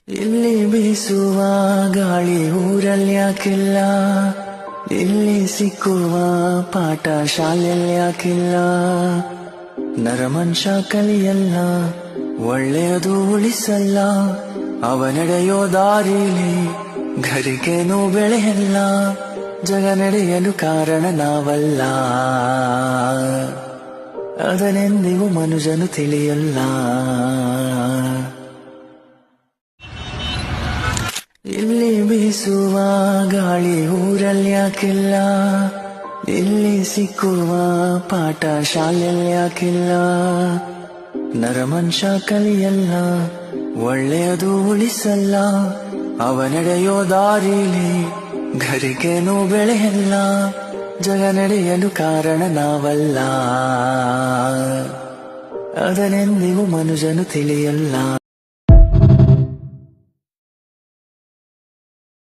ಇಲ್ಲಿ ಬೀಸುವ ಗಾಳಿ ಊರಲ್ಲಿ ಯಾಕಿಲ್ಲ, ಇಲ್ಲಿ ಸಿಕ್ಕುವ ಪಾಠ ಶಾಲೆಯಲ್ಲಿ ಯಾಕಿಲ್ಲ. ನರಮನುಷ್ಯ ಕಲಿಯಲ್ಲ, ಒಳ್ಳೆಯದು ಉಳಿಸಲ್ಲ, ಅವ ನಡೆಯೋ ದಾರಿಲಿ ಘರಿಗೇನು ಬೆಳೆಯಲ್ಲ. ಜಗ ನಡೆಯಲು ಕಾರಣ ನಾವಲ್ಲ, ಅದನೆಂದಿಗೂ ಮನುಜನು ತಿಳಿಯಲ್ಲ. ಇಲ್ಲಿ ಬೀಸುವ ಗಾಳಿ ಊರಲ್ಲಿ ಯಾಕಿಲ್ಲ, ಇಲ್ಲಿ ಸಿಕ್ಕುವ ಪಾಠ ಶಾಲೆಯಲ್ಲಿ ಯಾಕಿಲ್ಲ. ನರಮನುಷ್ಯ ಕಲಿಯಲ್ಲ, ಒಳ್ಳೆಯದು ಉಳಿಸಲ್ಲ, ಅವ ನಡೆಯೋ ದಾರಿಲಿ ಘರಿಗೇನು ಬೆಳೆಯಲ್ಲ. ಜಗ ನಡೆಯಲು ಕಾರಣ ನಾವಲ್ಲ, ಅದನೆಂದಿಗೂ ಮನುಜನು ತಿಳಿಯಲ್ಲ.